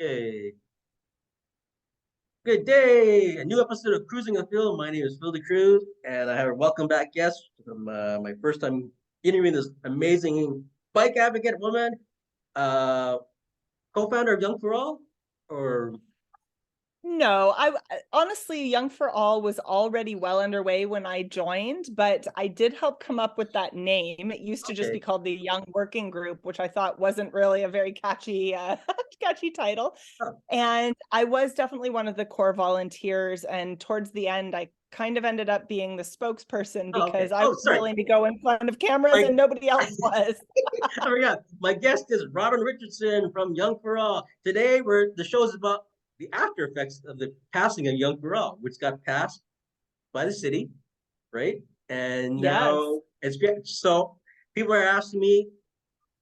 Okay. Good day. A new episode of Cruising a Phil. My name is Phil the Cruz, and I have a welcome back guest from my first time interviewing this amazing bike advocate woman, uh, co-founder of Yonge4All, or No, honestly, Yonge4All was already well underway when I joined, but I did help come up with that name. It used to just be okay. called the Young Working Group, which I thought wasn't really a very catchy, catchy title. Oh, And I was definitely one of the core volunteers. And towards the end, I kind of ended up being the spokesperson okay. because I Oh, was sorry. willing to go in front of cameras My, and nobody else was. I forgot. My guest is Robin Richardson from Yonge4All. Today, the show is about the after effects of the passing of Yonge4All, which got passed by the city, right? And Yes. now it's great. So people are asking me,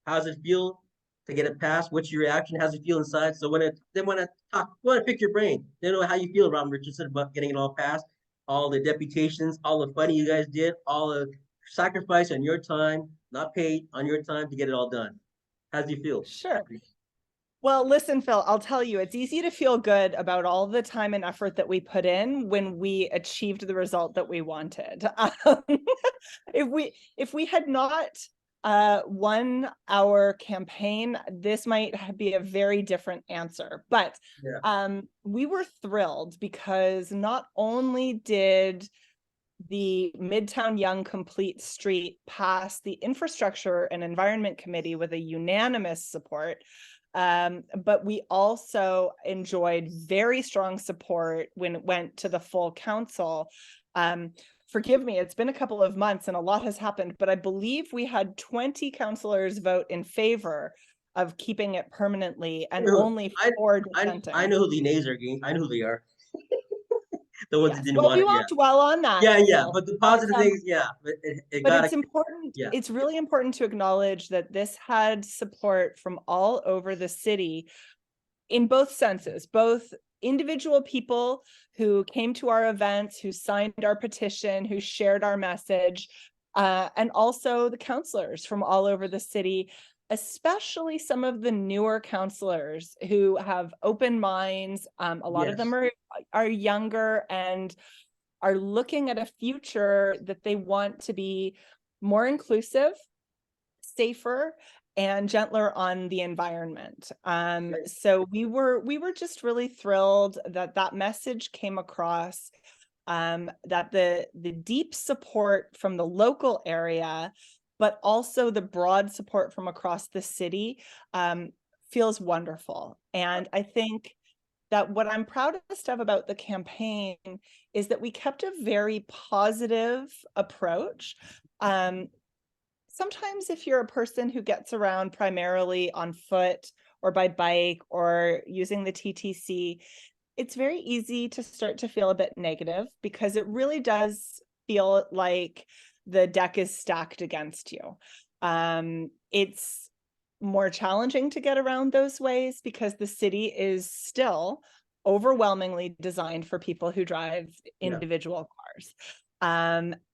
how does it feel to get it passed? What's your reaction? How does it feel inside? So they want to talk, want to pick your brain. They know how you feel, Robin Richardson, about getting it all passed, all the deputations, all the fighting you guys did, all the sacrifice on your time, not paid on your time to get it all done. How do you feel? Sure. Well, listen, Phil, I'll tell you, it's easy to feel good about all the time and effort that we put in when we achieved the result that we wanted. If we had not won our campaign, this might be a very different answer. But Yeah. we were thrilled because not only did the Midtown Yonge Complete Street pass the Infrastructure and Environment Committee with a unanimous support, but we also enjoyed very strong support when it went to the full council. Forgive me, it's been a couple of months and a lot has happened, but I believe we had 20 councillors vote in favor of keeping it permanently and only I, 4 I dissenting. know who the nays are against. I know who they are. The ones that Yes, didn't well, want we it. Yeah. won't dwell on that, Yeah, yeah. Phil. But the positive things, yeah. It But got a it's important, yeah. it's really important to acknowledge that this had support from all over the city in both senses, both individual people who came to our events, who signed our petition, who shared our message, and also the councillors from all over the city, especially some of the newer councillors who have open minds. A lot of Yes. them are younger and are looking at a future that they want to be more inclusive, safer, and gentler on the environment. Great. So we were just really thrilled that that message came across, that the deep support from the local area, but also the broad support from across the city, feels wonderful. And I think that what I'm proudest of about the campaign is that we kept a very positive approach. Um, Sometimes if you're a person who gets around primarily on foot or by bike or using the TTC, it's very easy to start to feel a bit negative because it really does feel like the deck is stacked against you. It's more challenging to get around those ways because the city is still overwhelmingly designed for people who drive Yeah. individual cars.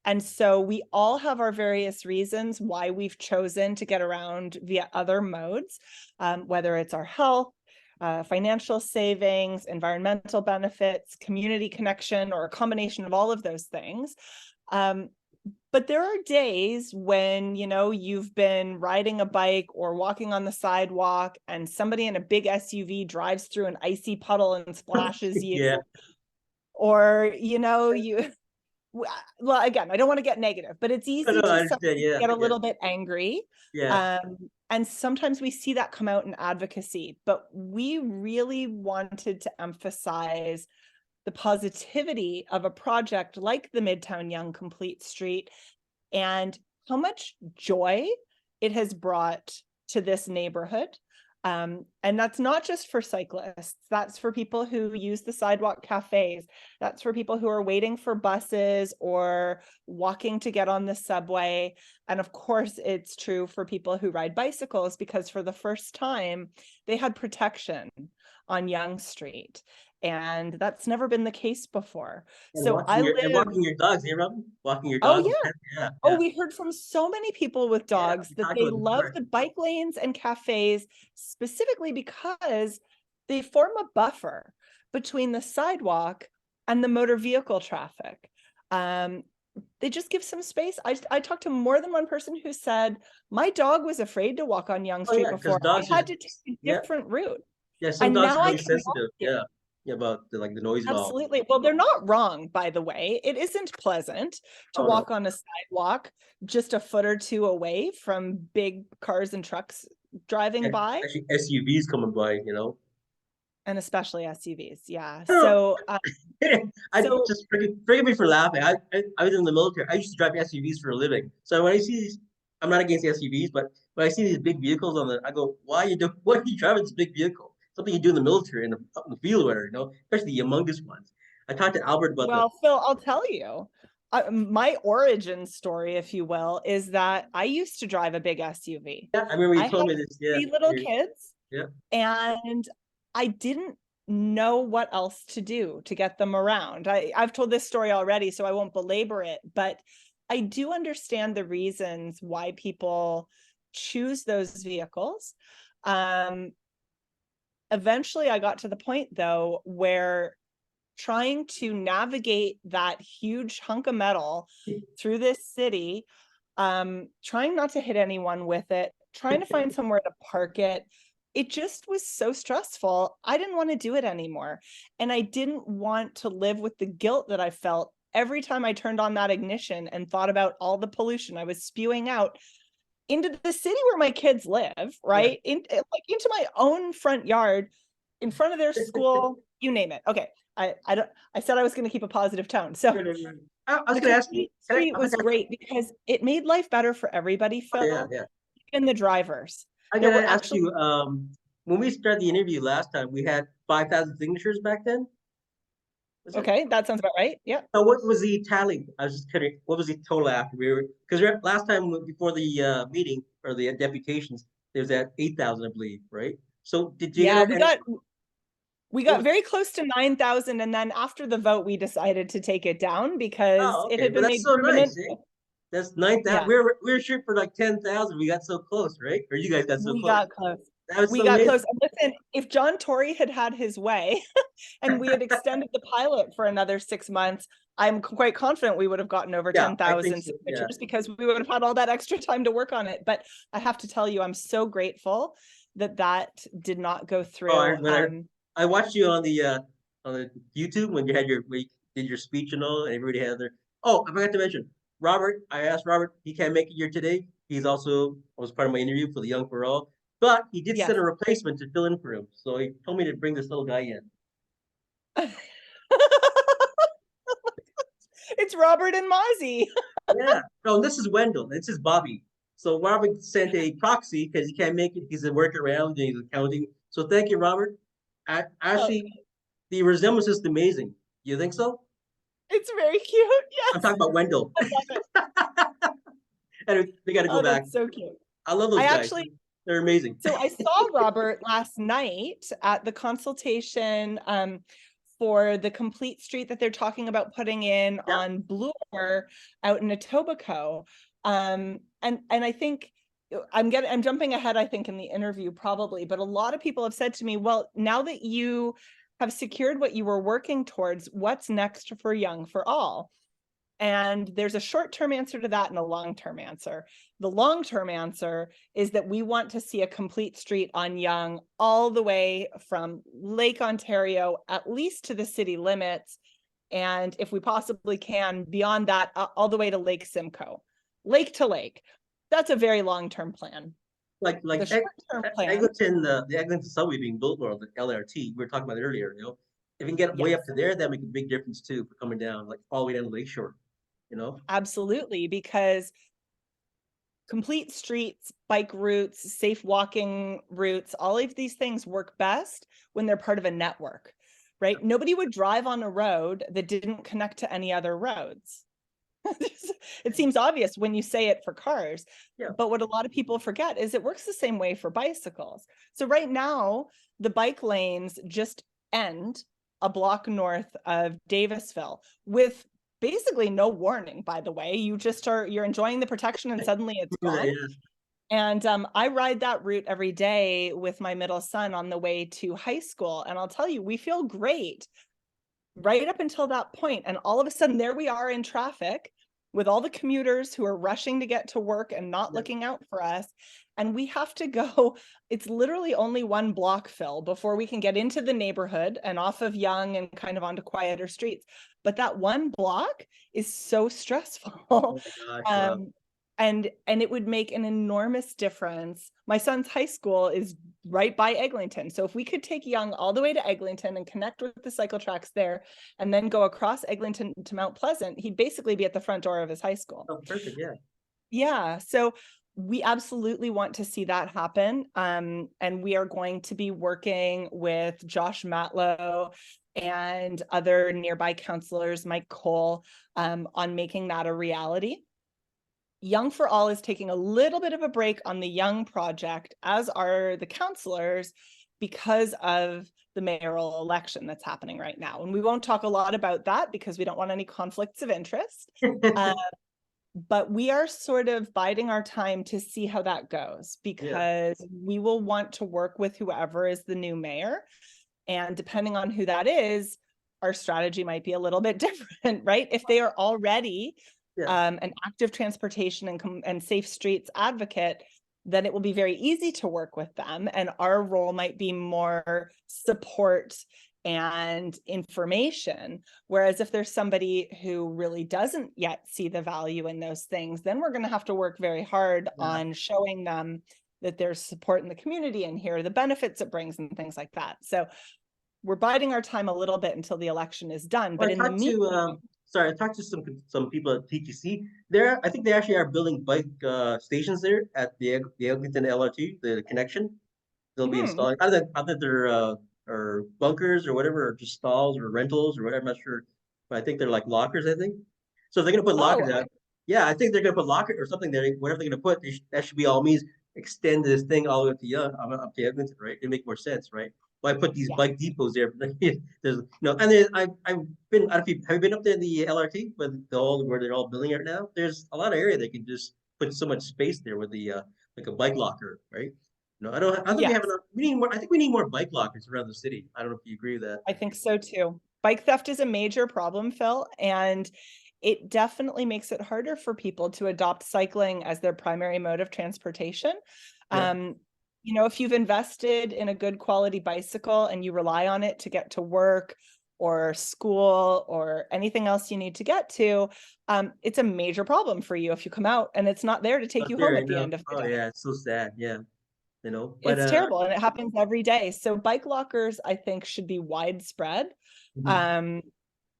And so we all have our various reasons why we've chosen to get around via other modes, whether it's our health, financial savings, environmental benefits, community connection, or a combination of all of those things. But there are days when, you've been riding a bike or walking on the sidewalk and somebody in a big SUV drives through an icy puddle and splashes you, Yeah. or, you well, again, I don't want to get negative, but it's No, easy no, I to understand. sometimes Yeah. get a Yeah. little bit angry. Yeah. And sometimes we see that come out in advocacy, but we really wanted to emphasize the positivity of a project like the Midtown Yonge Complete Street and how much joy it has brought to this neighborhood. And that's not just for cyclists, that's for people who use the sidewalk cafes, that's for people who are waiting for buses or walking to get on the subway. And of course, it's true for people who ride bicycles because for the first time, they had protection on Yonge Street. And that's never been the case before. And So I live, walking your dogs, eh, Robin? Walking your oh dogs. yeah. Yeah. Oh, Yeah. we heard from so many people with Yeah. dogs We that talked they about it love before. the bike lanes and cafes specifically because they form a buffer between the sidewalk and the motor vehicle traffic. They just give some space. I talked to more than one person who said, my dog was afraid to walk on Yonge Oh Street yeah, because before. I dogs had just to take a yeah, different route. yeah. Some And dogs now are I really can walk sensitive. here. Yeah, yeah, about the noise and all. Absolutely. Well, they're not wrong, by the way. It isn't pleasant to Oh no, walk on a sidewalk just a foot or two away from big cars and trucks driving yeah, by, actually SUVs coming by. and especially SUVs. Yeah. I don't know. I So just forgive me for laughing. I was in the military. I used to drive SUVs for a living. So when I see these, I'm not against SUVs, but when I see these big vehicles I go, why are you doing? Why are you driving this big vehicle? Something you do in the military and up in the field, where especially the humongous ones. I talked to Albert about the. well, Phil, I'll tell you, my origin story, if you will, is that I used to drive a big SUV. Yeah, I remember you I told had me this. Yeah, 3 little kids, yeah. and I didn't know what else to do to get them around. I've told this story already, so I won't belabor it, but I do understand the reasons why people choose those vehicles. Um, Eventually, I got to the point, though, where trying to navigate that huge hunk of metal through this city, trying not to hit anyone with it, trying to find somewhere to park it. It just was so stressful. I didn't want to do it anymore. And I didn't want to live with the guilt that I felt every time I turned on that ignition and thought about all the pollution I was spewing out into the city where my kids live, Yeah. right? Like into my own front yard, in front of their school, you name it. Okay. I said I was going to keep a positive tone. So I was the going to ask you. complete street I was was gonna, great because it made life better for everybody, oh, yeah, Phil, yeah. and the drivers. I There got were to ask actually, you. When we started the interview last time, we had 5,000 signatures back then. Was it? okay, that sounds about right. Yeah. So what was the tally? I was just kidding. What was the total after we were? Because last time before the meeting or the deputations, there was at 8,000, I believe, right? So did you Yeah, get any? we What got was? very close to 9,000, and then after the vote we decided to take it down because Oh, it okay, had but been that's made so nice, permanent. eh? That's 9,000. Yeah, We were shooting for like 10,000. We got so close, right? Or you guys got so we close. got close. That was We so got close. amazing. And listen, if John Tory had had his way and we had extended the pilot for another 6 months, I'm quite confident we would have gotten over Yeah, I think 10,000 so. Yeah. signatures because we would have had all that extra time to work on it. But I have to tell you, I'm so grateful that that did not go Oh, through. I watched you on the YouTube when you did your speech and all, and everybody had their. Oh, I forgot to mention Robert. I asked Robert. He can't make it here today. He's also was part of my interview for the Yonge4All, but he did Yes. send a replacement to fill in for him. So he told me to bring this little guy in. It's Robert and Mozzie. Yeah. No, this is Wendell. This is Bobby. So Robert sent a proxy because he can't make it. He's a workaround and he's accounting. So thank you, Robert. Oh, Actually, the resemblance is amazing. You think so? it's very cute. I'm Yes. talking about Wendell. I love it. And they got to go Oh, back. that's so cute. I love I those guys. actually They're amazing. So I saw Robert last night at the consultation for the complete street that they're talking about putting in Yeah. on Bloor out in Etobicoke. And I think I'm jumping ahead, I think, in the interview probably, but a lot of people have said to me, well, now that you have secured what you were working towards, what's next for Yonge4All? And there's a short-term answer to that and a long-term answer. The long-term answer is that we want to see a complete street on Yonge all the way from Lake Ontario, at least to the city limits. And if we possibly can, beyond that, all the way to Lake Simcoe, lake to lake. That's a very long-term plan. Like The short-term plan, Eglinton, the Eglinton subway being built, or the LRT, we were talking about it earlier. If we can get way yes, up to there, that make a big difference too for coming down, like all the way down the lakeshore. absolutely, because complete streets, bike routes, safe walking routes, all of these things work best when they're part of a network, right? Nobody would drive on a road that didn't connect to any other roads. It seems obvious when you say it for cars, Yeah. but what a lot of people forget is it works the same way for bicycles. So right now, the bike lanes just end a block north of Davisville with basically no warning, by the way. You're enjoying the protection and suddenly it's gone. Yeah. And I ride that route every day with my middle son on the way to high school. And I'll tell you, we feel great right up until that point. And all of a sudden, there we are in traffic with all the commuters who are rushing to get to work and not Yeah. looking out for us. And we have to go, it's literally only one block, Phil, before we can get into the neighborhood and off of Yonge and kind of onto quieter streets. But that one block is so stressful. Oh my gosh, wow. And it would make an enormous difference. My son's high school is right by Eglinton. So if we could take Yonge all the way to Eglinton and connect with the cycle tracks there, and then go across Eglinton to Mount Pleasant, he'd basically be at the front door of his high school. Oh, perfect, yeah. Yeah, so we absolutely want to see that happen. And we are going to be working with Josh Matlow and other nearby counselors, Mike Cole, on making that a reality. Yonge4All is taking a little bit of a break on the Yonge project, as are the counselors, because of the mayoral election that's happening right now. And we won't talk a lot about that because we don't want any conflicts of interest. But we are sort of biding our time to see how that goes, because we will want to work with whoever is the new mayor. And depending on who that is, our strategy might be a little bit different, right? If they are already an active transportation and safe streets advocate, then it will be very easy to work with them. And our role might be more support and information. Whereas if there's somebody who really doesn't yet see the value in those things, then we're going to have to work very hard on showing them that there's support in the community and here are the benefits it brings and things like that. So we're biding our time a little bit until the election is done. Well, But in the meantime, I talked to some people at TTC. I think they actually are building bike stations there at the Eglinton LRT, the connection. They'll be installing either they're or bunkers or whatever, or just stalls or rentals or whatever. I'm not sure, but I think they're like lockers. I think so. If they're gonna put lockers out, yeah, I think they're gonna put locker or something there. Whatever they're gonna put, that should be all means extend this thing all the way up to up to Eglinton, right? It make more sense, right? Why put these bike depots there? There's and then I've been. I don't know if have you been up there in the LRT, but where they're all building it now. There's a lot of area they can just put so much space there with the like a bike locker, right? No, I don't. I don't think we have enough. We need more. I think we need more bike lockers around the city. I don't know if you agree with that. I think so too. Bike theft is a major problem, Phil, and it definitely makes it harder for people to adopt cycling as their primary mode of transportation. If you've invested in a good quality bicycle and you rely on it to get to work or school or anything else you need to get to, it's a major problem for you if you come out and it's not there to take you home at the end of the day. Oh yeah, it's so sad. Yeah, but it's terrible and it happens every day. So bike lockers, I think, should be widespread.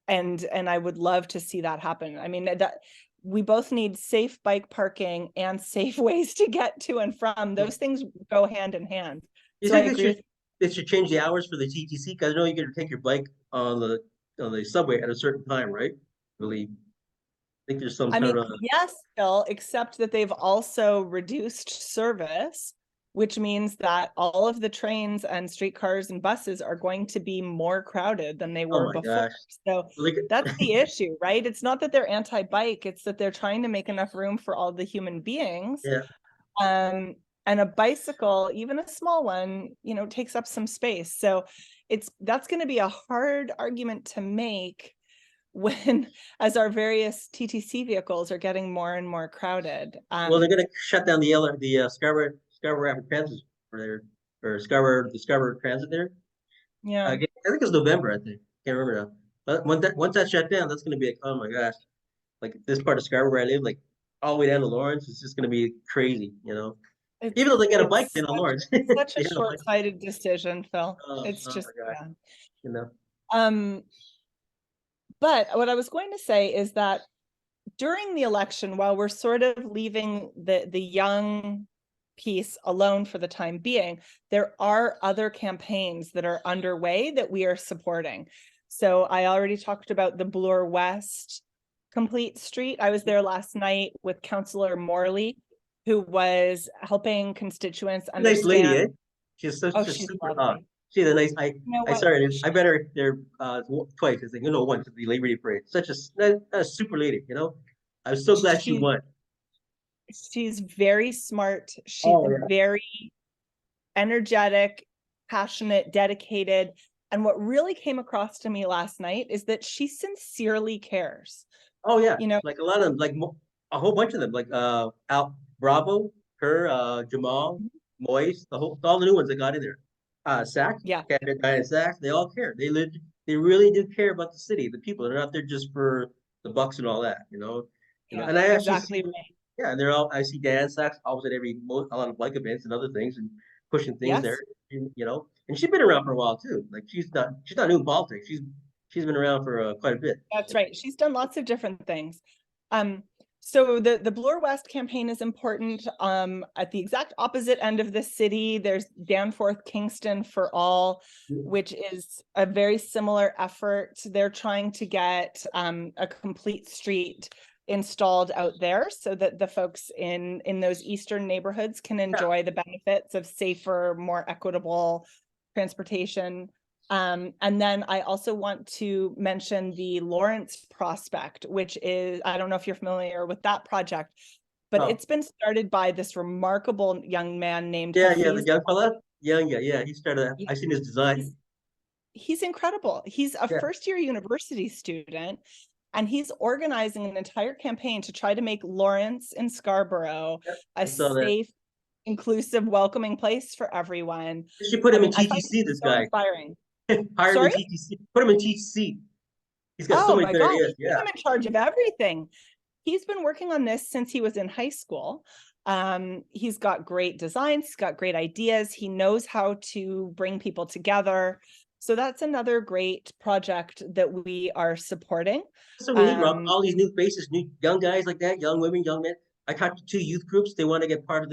And I would love to see that happen. I mean, that we both need safe bike parking and safe ways to get to and from. Those things go hand in hand. You think they should change the hours for the TTC? Because I know you got to take your bike on the subway at a certain time, right? Really, I think there's some kind of yes, Phil, except that they've also reduced service, which means that all of the trains and streetcars and buses are going to be more crowded than they were before. So that's the issue, right? It's not that they're anti-bike, it's that they're trying to make enough room for all the human beings. And a bicycle, even a small one, takes up some space. So that's going to be a hard argument to make as our various TTC vehicles are getting more and more crowded. Well, they're going to shut down the Scarborough Rapid Transit for there, or the Scarborough Transit there. Yeah, I think it's November. I think can't remember now. But once that's shut down, that's going to be oh my gosh, like this part of Scarborough where I live, like all the way down to Lawrence, it's just going to be crazy, Even though they got a bike in Lawrence. Such a short-sighted decision, Phil. It's just But what I was going to say is that during the election, while we're sort of leaving the young piece alone for the time being, there are other campaigns that are underway that we are supporting. So I already talked about the Bloor West Complete Street. I was there last night with Councillor Morley, who was helping constituents understand. Nice lady, eh? She's super hot. She's a nice. I met her there twice. I think once at the Labor Day parade. Such a super lady, I was so glad she won. She's very smart. She's Oh yeah. very energetic, passionate, dedicated. And what really came across to me last night is that she sincerely cares. Oh yeah. You know, Like a lot of them, like a whole bunch of them, like Al Bravo, her, Jamal, Moise, all the new ones that got in there. Sax, yeah, Canada Guy and Sax, they all care. They really do care about the city, the people. They're not there just for the bucks and all that, yeah, And I actually exactly see, right. yeah, they're all. I see Dan Sax always at a lot of bike events and other things and pushing things there, Yes, And she's been around for a while too. Like she's not new in politics. She's been around for quite a bit. that's right. She's done lots of different things. Um, so the Bloor West campaign is important. At the exact opposite end of the city, there's Danforth Kingston for All, which is a very similar effort. They're trying to get a complete street installed out there so that the folks in those eastern neighborhoods can Yeah. enjoy the benefits of safer, more equitable transportation. And then I also want to mention the Lawrence Prospect, which is, I don't know if you're familiar with that project, but Oh. it's been started by this remarkable young man named Yeah, yeah, the Hafiz. young fella. Young, yeah, yeah. He started. I seen his design. He's, he's incredible. He's a Yeah, first-year university student, and he's organizing an entire campaign to try to make Lawrence in Scarborough yeah. a I saw that. safe, inclusive, welcoming place for everyone. They should put I him in mean, I find TTC. it This so guy. inspiring. Hire him in Sorry? TTC. Put him in TTC. He's got so Oh many my good gosh, ideas. put Yeah, him in charge of everything. He's been working on this since he was in high school. He's got great designs, he's got great ideas. He knows how to bring people together. So that's another great project that we are supporting. that's what we need, Rob. Um, All these new faces, new young guys like that, young women, young men. I talked to two youth groups. They want to get be part of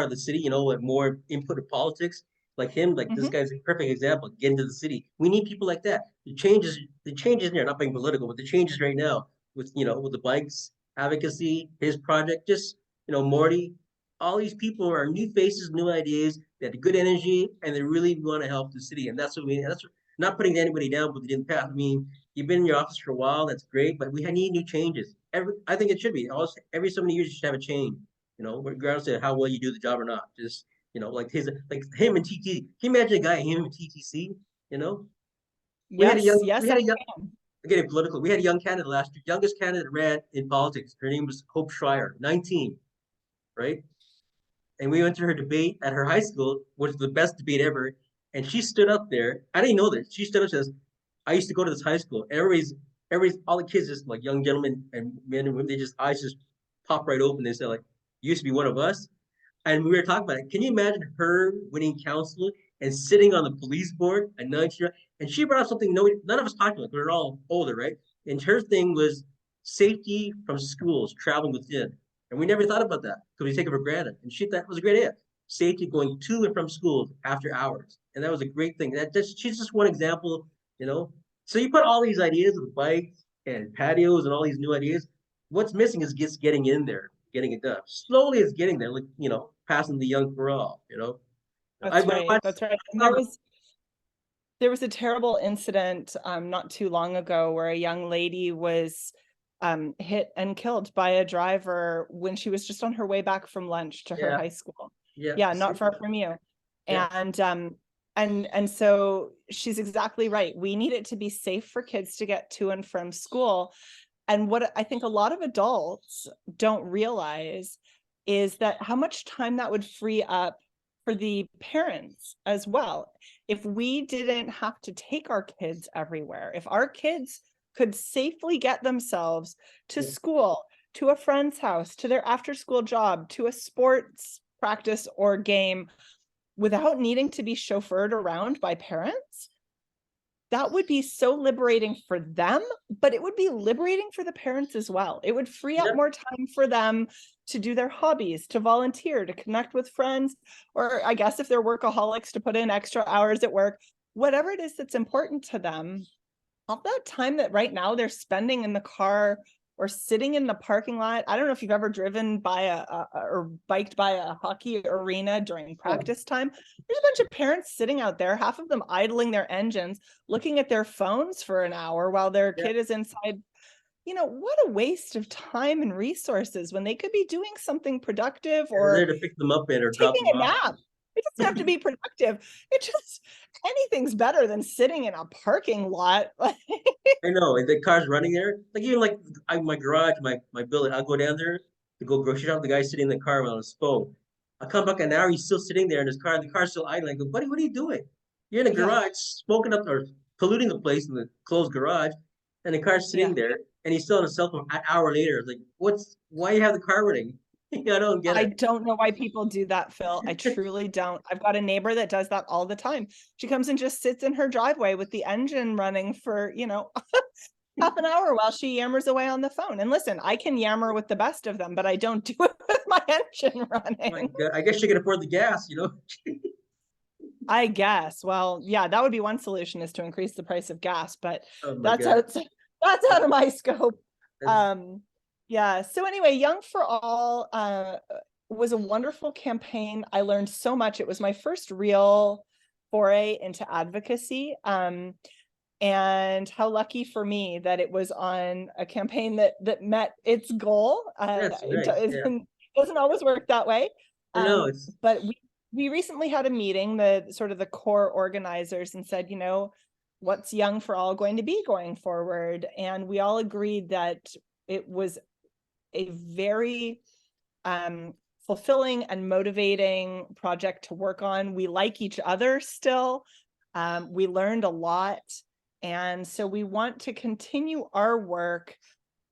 the city. With more input of politics. Like him, like this mhm. guy's a perfect example. Get into the city. We need people like that. The changes there. Not being political, but the changes right now with the bikes advocacy, his project, just Morty. All these people are new faces, new ideas. They have good energy, and they really want to help the city. And that's what we. That's not putting anybody down, but they didn't pass. I mean, you've been in your office for a while. That's great, but we need new changes. I think it should be. Every so many years, you should have a change. Regardless of how well you do the job or not. Just like him and TT. Can you imagine a guy him and TTC? You know, Yes, we yes, I had a young. can. Getting political. We had a young candidate last year, youngest candidate ran in politics. Her name was Hope Schreier, 19, right? And we went to her debate at her high school, which was the best debate ever. And she stood up there. I didn't know this. She stood up and says, I used to go to this high school. All the kids, just like young gentlemen and men and women, eyes just pop right open. They said, like, you used to be one of us. And we were talking about it. Can you imagine her winning council and sitting on the police board at 19? And she brought up something none of us talked about. We're all older, right? And her thing was safety from schools, traveling within. And we never thought about that because we take it for granted. And that was a great idea. Safety going to and from schools after hours. And that was a great thing. She's just one example. So you put all these ideas with bikes and patios and all these new ideas. What's missing is just getting in there, getting it done. Slowly it's getting there, like, passing the Yonge4All. I That's right. watched That's right. And I there was a terrible incident not too long ago where a young lady was hit and killed by a driver when she was just on her way back from lunch to her yeah, high school. yeah, Yeah, not far from you. yeah. And so she's exactly right. We need it to be safe for kids to get to and from school. And what I think a lot of adults don't realize is that how much time that would free up for the parents as well. If we didn't have to take our kids everywhere, if our kids could safely get themselves to school, to a friend's house, to their after school job, to a sports practice or game without needing to be chauffeured around by parents, that would be so liberating for them, but it would be liberating for the parents as well. It would free up Yep. more time for them to do their hobbies, to volunteer, to connect with friends, or I guess if they're workaholics, to put in extra hours at work, whatever it is that's important to them. All that time that right now they're spending in the car or sitting in the parking lot. I don't know if you've ever driven by or biked by a hockey arena during practice time. There's a bunch of parents sitting out there, half of them idling their engines, looking at their phones for an hour while their Yeah. kid is inside what a waste of time and resources when they could be doing something productive They're there or to pick them up and or drop taking them a off. nap. It doesn't have to be productive. It just, anything's better than sitting in a parking lot. I know, and the car's running there. Like even like my garage, my building, I'll go down there to go grocery shop. The guy's sitting in the car on his phone. I come back an hour, he's still sitting there in his car. The car's still idling. I go, buddy, what are you doing? You're in a Yeah, garage, smoking up or polluting the place in the closed garage, and the car's yeah. sitting there, and he's still on his cell phone an hour later. It's like, why you have the car running? I don't get I it. don't know why people do that, Phil. I truly don't. I've got a neighbor that does that all the time. She comes and just sits in her driveway with the engine running for, half an hour while she yammers away on the phone. And listen, I can yammer with the best of them, but I don't do it with my engine My running. God, I guess you can afford the gas, I guess. Well, yeah, that would be one solution, is to increase the price of gas, but Oh my that's God. out that's out of my scope. And Yeah. So anyway, Yonge4All was a wonderful campaign. I learned so much. It was my first real foray into advocacy. And how lucky for me that it was on a campaign that met its goal. that's It nice. Yeah. doesn't always work that way. I know it's But we recently had a meeting, the sort of the core organizers, and said, what's Yonge4All going to be going forward? And we all agreed that it was a very fulfilling and motivating project to work on. We like each other still. We learned a lot. And so we want to continue our work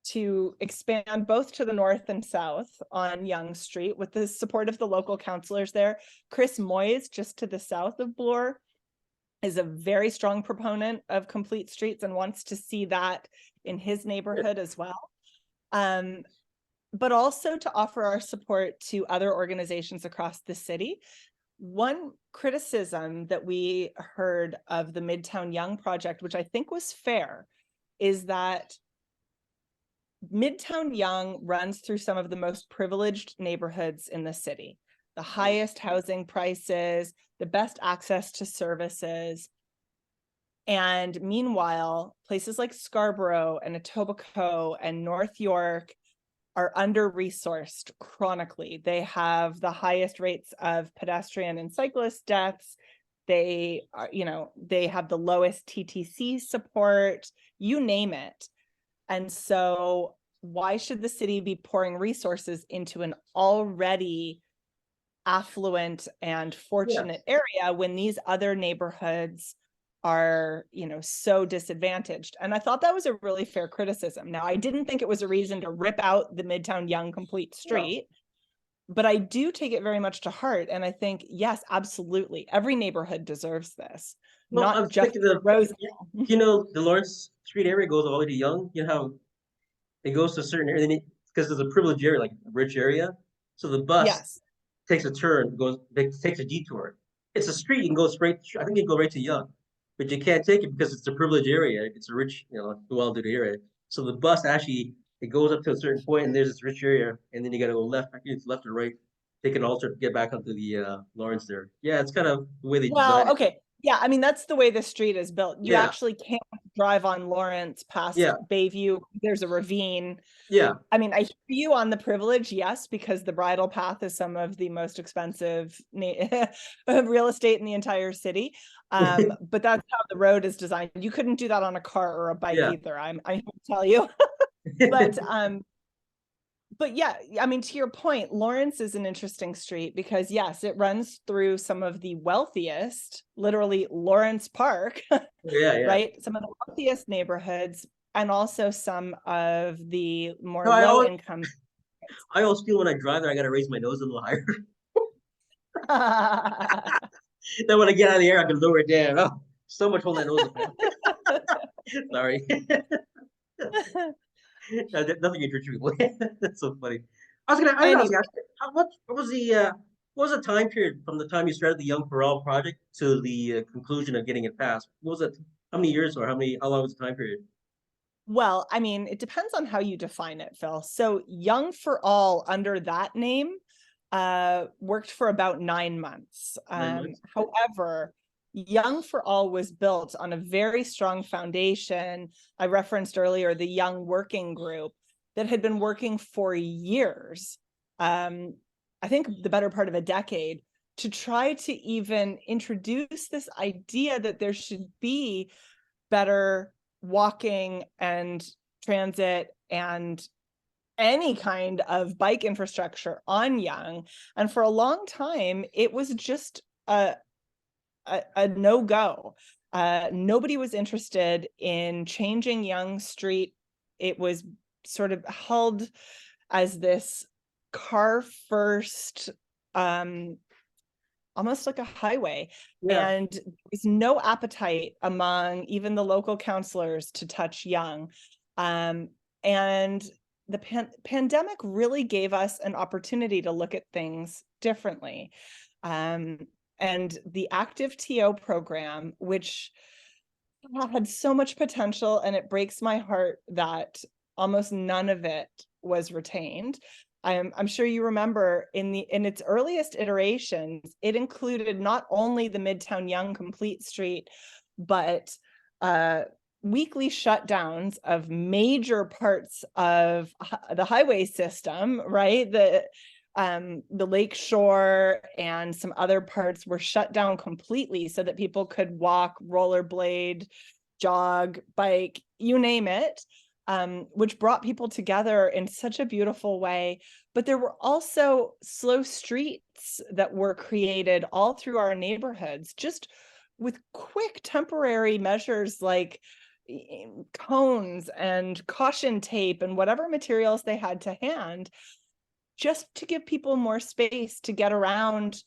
to expand both to the north and south on Yonge Street with the support of the local councillors there. Chris Moyes, just to the south of Bloor, is a very strong proponent of complete streets and wants to see that in his neighborhood as well. But also to offer our support to other organizations across the city. One criticism that we heard of the Midtown Yonge project, which I think was fair, is that Midtown Yonge runs through some of the most privileged neighborhoods in the city, the highest housing prices, the best access to services. And meanwhile, places like Scarborough and Etobicoke and North York are under-resourced chronically. They have the highest rates of pedestrian and cyclist deaths. They are, they have the lowest TTC support, you name it. And so why should the city be pouring resources into an already affluent and fortunate area when these other neighborhoods are, so disadvantaged? And I thought that was a really fair criticism. Now, I didn't think it was a reason to rip out the Midtown Yonge complete street, but I do take it very much to heart. And I think, yes, absolutely, every neighborhood deserves this, Well, I not was just thinking of Rosedale. the Lawrence Street area goes all the way to Young. You know how it goes to a certain area, because it's a privileged area, like a rich area. So the bus Yes. takes a turn, takes a detour. It's a street, you can go straight. I think you can go right to Young, but you can't take it because it's a privileged area. It's a rich, well-to-do area. So the bus actually it goes up to a certain point, and there's this rich area, and then you got to go left. I think it's left or right. Take an alter to get back onto the Lawrence there. Yeah, it's kind of the way they design Well, it. okay. Yeah, I mean, that's the way the street is built. You Yeah, actually can't drive on Lawrence past yeah, Bayview. There's a ravine. yeah. I mean, I hear you on the privilege, yes, because the bridle path is some of the most expensive real estate in the entire city. But that's how the road is designed. You couldn't do that on a car or a bike Yeah. either. I'm here to tell you. But yeah, I mean, to your point, Lawrence is an interesting street because yes, it runs through some of the wealthiest, literally Lawrence Park, Yeah, yeah. right? Some of the wealthiest neighborhoods, and also some of the more No, low income. I always feel when I drive there, I gotta raise my nose a little higher. Then when I get out of the air, I can lower it down. Oh, so much holding that nose up. Sorry. Nothing introducible. That's so funny. I was Anyway, gonna ask you, what was the time period from the time you started the Yonge4All project to the conclusion of getting it passed? What was it? How many years or how long was the time period? well, I mean, it depends on how you define it, Phil. So Yonge4All under that name worked for about 9 months. 9 months? However, Yonge4All was built on a very strong foundation. I referenced earlier the Young Working Group that had been working for years, I think the better part of a decade, to try to even introduce this idea that there should be better walking and transit and any kind of bike infrastructure on Yonge. And for a long time, it was just a no-go. Nobody was interested in changing Yonge Street. It was sort of held as this car first, almost like a highway. Yeah. And there was no appetite among even the local councilors to touch Yonge. And the pandemic really gave us an opportunity to look at things differently. And the active TO program, which had so much potential, and it breaks my heart that almost none of it was retained. I'm sure you remember in its earliest iterations, it included not only the Midtown Yonge Complete Street, but weekly shutdowns of major parts of the highway system, right? The lake shore and some other parts were shut down completely so that people could walk, rollerblade, jog, bike, you name it, which brought people together in such a beautiful way. But there were also slow streets that were created all through our neighborhoods, just with quick temporary measures like cones and caution tape and whatever materials they had to hand, just to give people more space to get around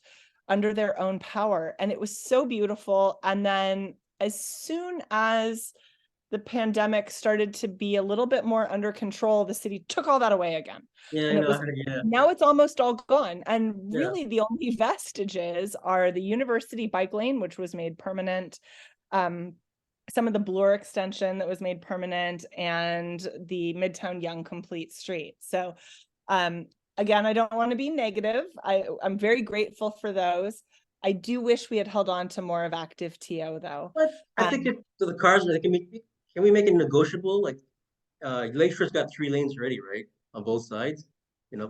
under their own power. And it was so beautiful. And then as soon as the pandemic started to be a little bit more under control, the city took all that away again. Yeah, I And it know. was, Yeah. now it's almost all gone. And Yeah. really the only vestiges are the University bike lane, which was made permanent, some of the Bloor extension that was made permanent, and the Midtown Yonge Complete Street. So again, I don't want to be negative. I'm very grateful for those. I do wish we had held on to more of active TO though. But I think if so the cars, they can we make it negotiable? Like Lakeshore's got 3 lanes already, right? On both sides,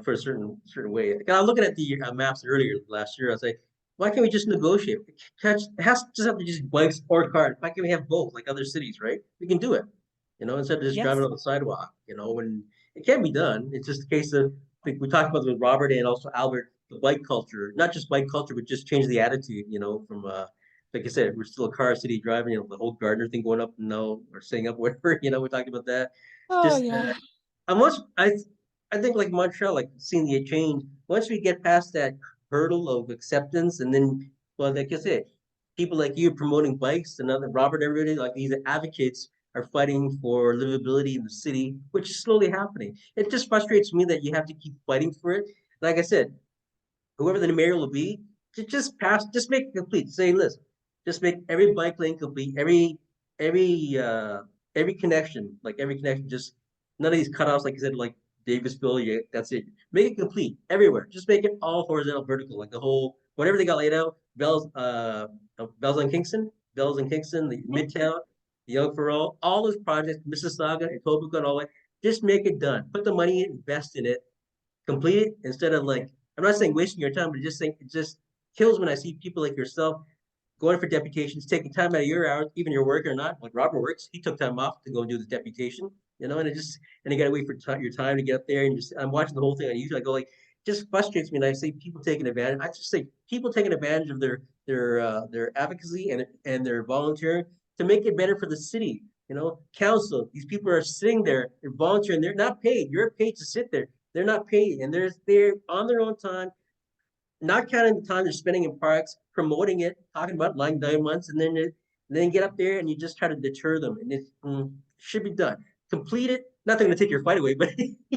for a certain way. Like, I was looking at the maps earlier last year. I was like, why can't we just negotiate? It has just have to just bikes or cars. Why can't we have both like other cities, right? We can do it, instead of just driving Yes. on the sidewalk, when it can be done. It's just a case of like we talked about with Robert and also Albert, the bike culture, not just bike culture, but just change the attitude, from like I said, we're still a car city driving, the whole Gardner thing going up, no, or staying up, whatever, we talked about that. Oh Just yeah. unless I think like Montreal, like seeing the change, once we get past that hurdle of acceptance, and then, well, like I said, people like you promoting bikes and other Robert, everybody like these advocates are fighting for livability in the city, which is slowly happening. It just frustrates me that you have to keep fighting for it. Like I said, whoever the mayor will be, to just make it complete. Say, listen, just make every bike lane complete, every every connection, like every connection, just none of these cutoffs, like I said, like Davisville, yeah, that's it. Make it complete everywhere. Just make it all horizontal, vertical, like the whole whatever they got laid out. Bells and Kingston, the Midtown, the Yonge4All, all those projects, Mississauga, Etobicoke, and all that. Just make it done. Put the money in, invest in it, complete it instead of like I'm not saying wasting your time, but just saying it just kills when I see people like yourself going for deputations, taking time out of your hours, even your work or not. Like Robert works, he took time off to go do the deputation, and you gotta wait for your time to get up there and just I'm watching the whole thing on YouTube. I go like, just frustrates me, and I see people taking advantage. I just say people taking advantage of their advocacy and their volunteering to make it better for the city. Council. These people are sitting there, they're volunteering, they're not paid. You're paid to sit there. They're not paid, and they're on their own time, not counting the time they're spending in parks, promoting it, talking about like 9 months, and then get up there and you just try to deter them, and it should be done. Complete it. Not going to take your fight away, but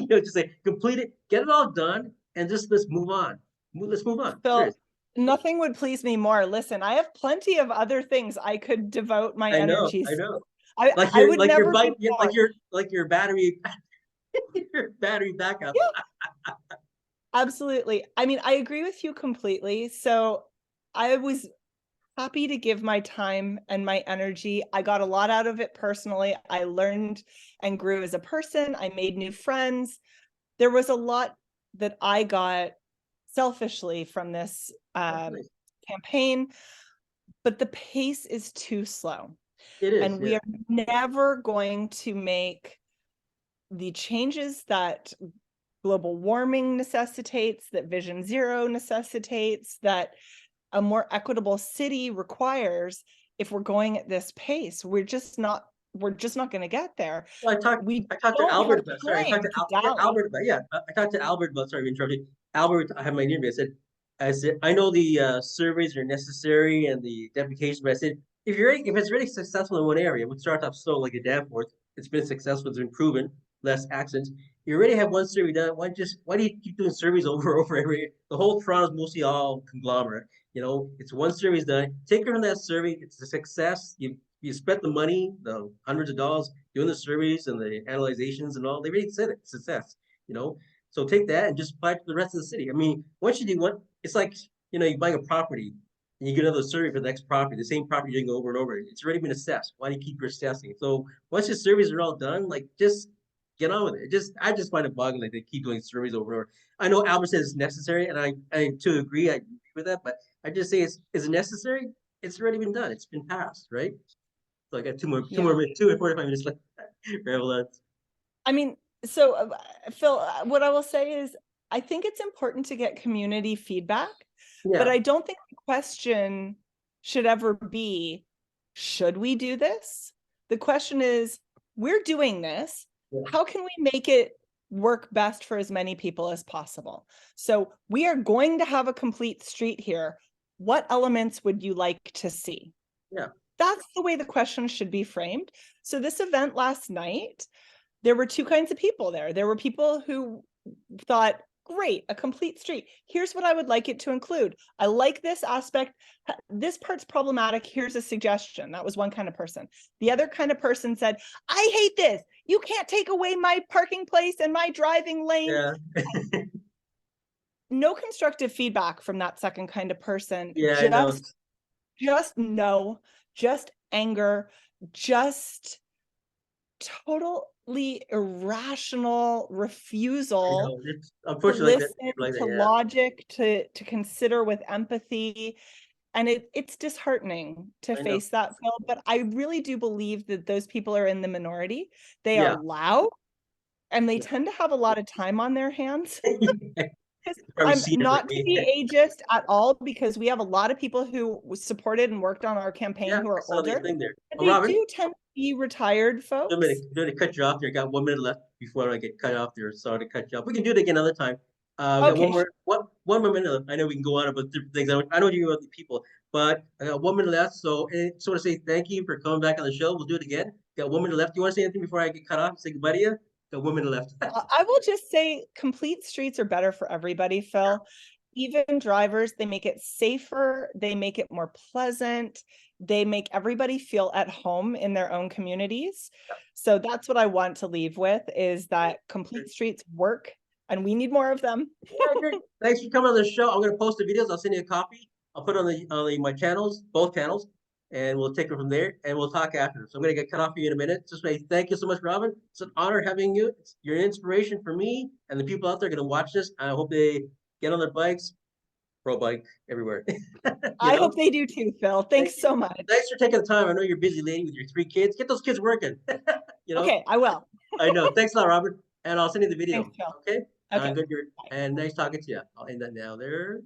just say complete it, get it all done, and just let's move on. Let's move on. Phil, Seriously. nothing would please me more. Listen, I have plenty of other things I could devote my I know, I energies. know. I would Like your never bike, be bored. like your battery, your battery backup. Yeah, absolutely. I mean, I agree with you completely. So I was happy to give my time and my energy. I got a lot out of it personally. I learned and grew as a person. I made new friends. There was a lot that I got selfishly from this Definitely. campaign, but the pace is too slow. It is, And we yeah. are never going to make the changes that global warming necessitates, that Vision Zero necessitates, that a more equitable city requires if we're going at this pace. We're just not going to get there. Well, We I talked to don't Albert have about, sorry, I talked time to to dally. Albert about, yeah, I talked to Albert about, sorry, to interrupt you. Albert, I have my interview. I said, I know the surveys are necessary and the deputation, but I said, if it's really successful in one area, which starts off slow like a Danforth, it's been successful, it's been proven, less accidents. You already have one survey done. Why do you keep doing surveys over and over every? The whole Toronto's mostly all conglomerate. You know, it's one survey's done. Take it from that survey. It's a success. You spent the money, the hundreds of dollars doing the surveys and the analyzations and all. They already said it, success. You know, so take that and just apply it to the rest of the city. I mean, once you do one, it's like you're buying a property and you get another survey for the next property, the same property you're going over and over. It's already been assessed. Why do you keep assessing? So once the surveys are all done, like just get on with it. I just find it boggling like they keep doing surveys over and over. I know Albert says it's necessary, and I to agree, I agree with that, but I just say is it necessary? It's already been done. It's been passed, right? So I got two more Yeah. minutes, 2 and 45 minutes left. Ramble on. I mean, so Phil, what I will say is I think it's important to get community feedback, but Yeah, I don't think the question should ever be, should we do this? The question is, we're doing this. yeah, How can we make it work best for as many people as possible? So we are going to have a complete street here. What elements would you like to see? yeah, That's the way the question should be framed. So this event last night, there were two kinds of people there. There were people who thought, great, a complete street. Here's what I would like it to include. I like this aspect. This part's problematic. Here's a suggestion. That was one kind of person. The other kind of person said, I hate this. You can't take away my parking place and my driving lane. yeah, No constructive feedback from that second kind of person. yeah. I know. Just no, just anger, just totally irrational I refusal know. It's to unfortunately like that. listen Like to that. Yeah, logic, to consider with empathy. And it's disheartening to I know. face that, Phil, but I really do believe that those people are in the minority. They are Yeah, loud and they yeah. tend to have a lot of time on their hands. You've probably I'm seen it like not to me. be ageist at all, because we have a lot of people who supported and worked on our campaign Yeah, who I are saw the older, thing there. but Oh, they Robin, do tend to be retired folks. I'm gonna cut you off there. Got 1 minute left before I get cut off there. Sorry to cut you off. We can do it again another time. We got Okay, one more minute left. I know we can go on about different things. I know you other people, but I got 1 minute left. So I just want to say thank you for coming back on the show. We'll do it again. Got 1 minute left. Do you want to say anything before I get cut off? Say goodbye to you. Got 1 minute left. I will just say complete streets are better for everybody, Phil. Even drivers, they make it safer, they make it more pleasant, they make everybody feel at home in their own communities. So that's what I want to leave with, is that complete streets work and we need more of them. Yeah, great. Thanks for coming on the show. I'm gonna post the videos. I'll send you a copy. I'll put it on my channels, both channels, and we'll take it from there. And we'll talk after. So I'm gonna get cut off for you in a minute. Just say thank you so much, Robin. It's an honor having you. You're an inspiration for me and the people out there gonna watch this. I hope they get on their bikes, pro bike everywhere. You I know. hope they do too, Phil. Thank Thanks you. so much. Thanks for taking the time. I know you're a busy lady with your 3 kids. Get those kids working. You know. Okay, I will. I know. Thanks a lot, Robert. And I'll send you the Thanks, video. Phil. Okay. Okay. Good. And nice talking to you. I'll end that now there.